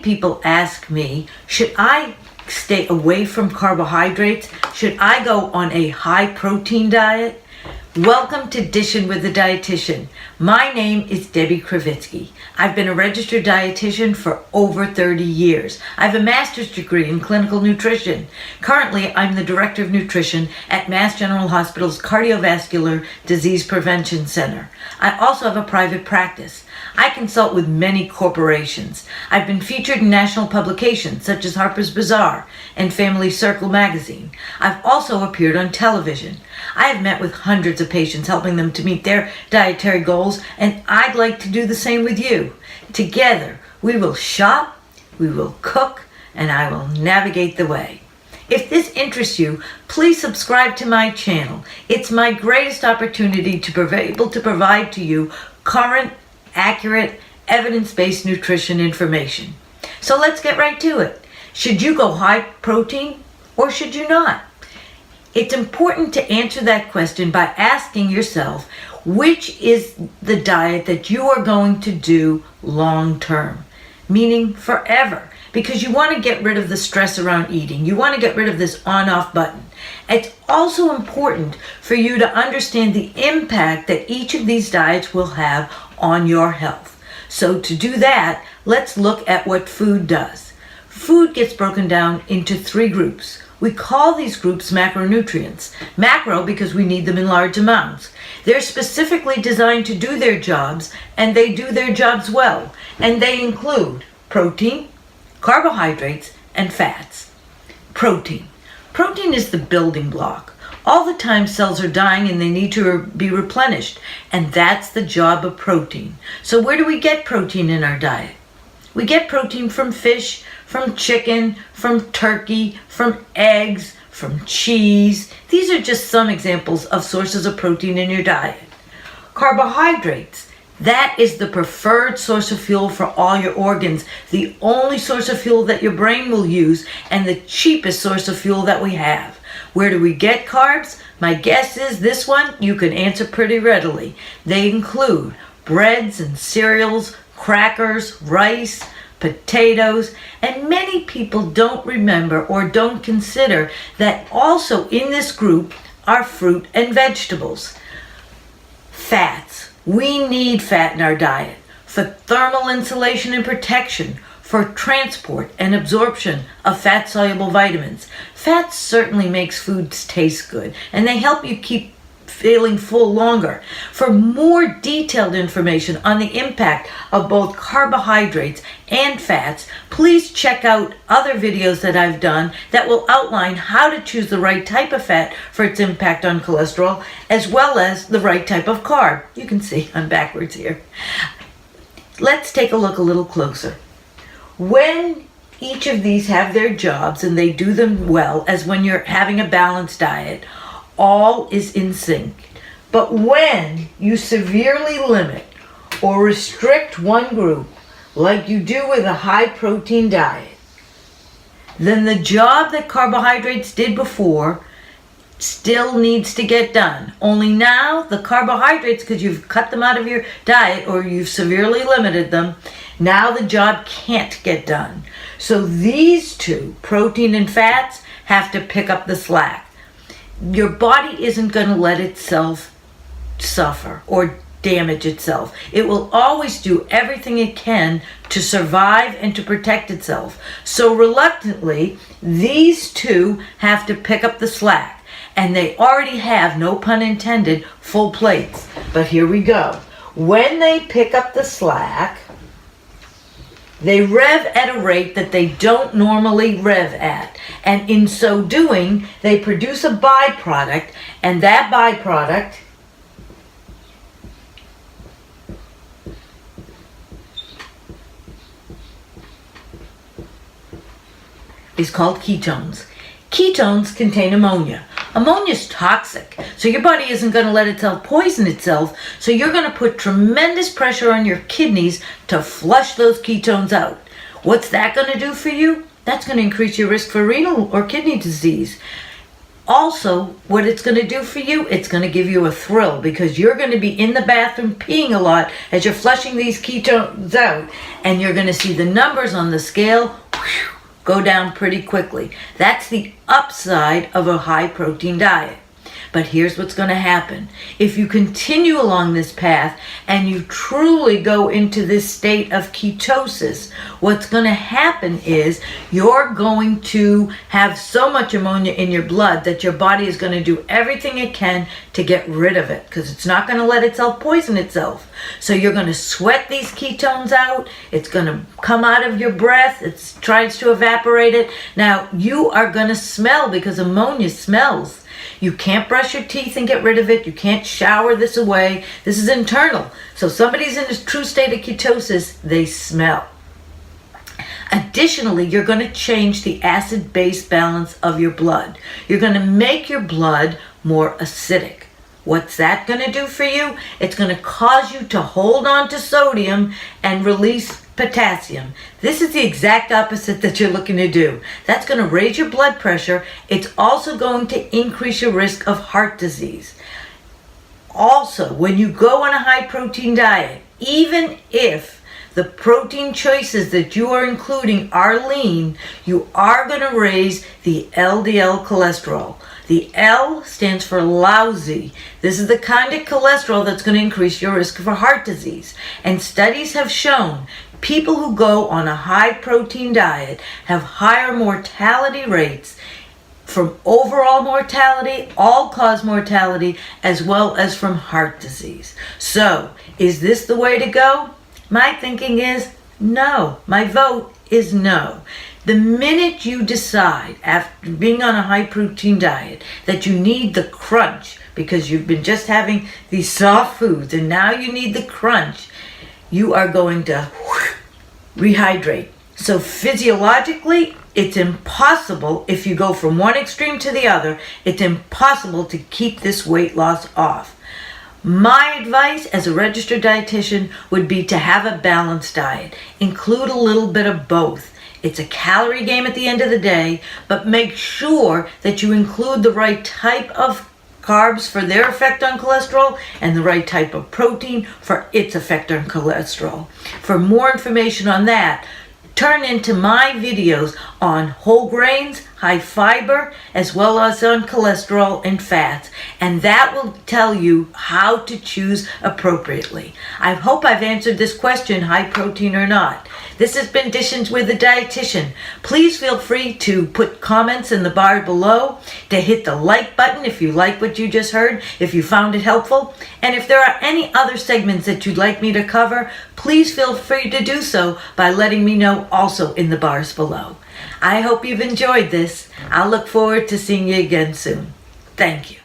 people ask me, should I stay away from carbohydrates? Should I go on a high protein diet? Welcome to Dishin with the Dietitian. My name is Debbie Kravitsky. I've been a registered dietitian for over 30 years. I have a master's degree in clinical nutrition. Currently, I'm the director of nutrition at Mass General Hospital's Cardiovascular Disease Prevention Center. I also have a private practice. I consult with many corporations. I've been featured in national publications such as Harper's Bazaar and Family Circle magazine. I've also appeared on television. I have met with hundreds of patients, helping them to meet their dietary goals, and I'd like to do the same with you. Together, we will shop, we will cook, and I will navigate the way. If this interests you, please subscribe to my channel. It's my greatest opportunity to be able to provide to you current, accurate, evidence-based nutrition information. So let's get right to it. Should you go high protein or should you not? It's important to answer that question by asking yourself, which is the diet that you are going to do long term, meaning forever, because you want to get rid of the stress around eating. You want to get rid of this on-off button. It's also important for you to understand the impact that each of these diets will have on your health. So to do that, let's look at what food does. Food gets broken down into three groups. We call these groups macronutrients. Macro because we need them in large amounts. They're specifically designed to do their jobs, and they do their jobs well. And they include protein, carbohydrates, and fats. Protein. Protein is the building block. All the time cells are dying and they need to be replenished, and that's the job of protein. So where do we get protein in our diet? We get protein from fish, from chicken, from turkey, from eggs, from cheese. These are just some examples of sources of protein in your diet. Carbohydrates. That is the preferred source of fuel for all your organs, the only source of fuel that your brain will use, and the cheapest source of fuel that we have. Where do we get carbs? My guess is this one you can answer pretty readily. They include breads and cereals, crackers, rice, potatoes, and many people don't remember or don't consider that also in this group are fruit and vegetables. Fats. We need fat in our diet for thermal insulation and protection, for transport and absorption of fat-soluble vitamins. Fat certainly makes foods taste good, and they help you keep feeling full longer. For more detailed information on the impact of both carbohydrates and fats, please check out other videos that I've done that will outline how to choose the right type of fat for its impact on cholesterol, as well as the right type of carb. You can see I'm backwards here. Let's take a look a little closer. When each of these have their jobs and they do them well, as when you're having a balanced diet, all is in sync. But when you severely limit or restrict one group, like you do with a high protein diet, then the job that carbohydrates did before still needs to get done. Only now the carbohydrates, because you've cut them out of your diet or you've severely limited them, now the job can't get done. So these two, protein and fats, have to pick up the slack. Your body isn't going to let itself suffer or damage itself. It will always do everything it can to survive and to protect itself. So reluctantly, these two have to pick up the slack. And they already have, no pun intended, full plates. But here we go. When they pick up the slack, they rev at a rate that they don't normally rev at. And in so doing, they produce a byproduct, and that byproduct is called ketones. Ketones contain ammonia. Ammonia is toxic, so your body isn't going to let itself poison itself, so you're going to put tremendous pressure on your kidneys to flush those ketones out. What's that going to do for you? That's going to increase your risk for renal or kidney disease. Also, what it's going to do for you, it's going to give you a thrill because you're going to be in the bathroom peeing a lot as you're flushing these ketones out, and you're going to see the numbers on the scale go down pretty quickly. That's the upside of a high protein diet. But here's what's going to happen. If you continue along this path and you truly go into this state of ketosis, what's going to happen is you're going to have so much ammonia in your blood that your body is going to do everything it can to get rid of it because it's not going to let itself poison itself. So you're going to sweat these ketones out. It's going to come out of your breath. It tries to evaporate it. Now, you are going to smell because ammonia smells. You can't brush your teeth and get rid of it. You can't shower this away. This is internal. So somebody's in a true state of ketosis, they smell. Additionally, you're going to change the acid-base balance of your blood. You're going to make your blood more acidic. What's that going to do for you? It's going to cause you to hold on to sodium and release potassium. This is the exact opposite that you're looking to do. That's going to raise your blood pressure. It's also going to increase your risk of heart disease. Also, when you go on a high protein diet, even if the protein choices that you are including are lean, you are going to raise the LDL cholesterol. The L stands for lousy. This is the kind of cholesterol that's going to increase your risk for heart disease. And studies have shown people who go on a high protein diet have higher mortality rates from overall mortality, all-cause mortality, as well as from heart disease. So, is this the way to go? My thinking is no. My vote is no. The minute you decide, after being on a high protein diet, that you need the crunch because you've been just having these soft foods and now you need the crunch, you are going to rehydrate. So physiologically, it's impossible if you go from one extreme to the other, it's impossible to keep this weight loss off. My advice as a registered dietitian would be to have a balanced diet. Include a little bit of both. It's a calorie game at the end of the day, but make sure that you include the right type of carbs for their effect on cholesterol and the right type of protein for its effect on cholesterol. For more information on that, turn into my videos on whole grains, high fiber, as well as on cholesterol and fats, and that will tell you how to choose appropriately. I hope I've answered this question, high protein or not. This has been Dishin with the Dietitian. Please feel free to put comments in the bar below, to hit the like button if you like what you just heard, if you found it helpful, and if there are any other segments that you'd like me to cover, please feel free to do so by letting me know also in the bars below. I hope you've enjoyed this. I'll look forward to seeing you again soon. Thank you.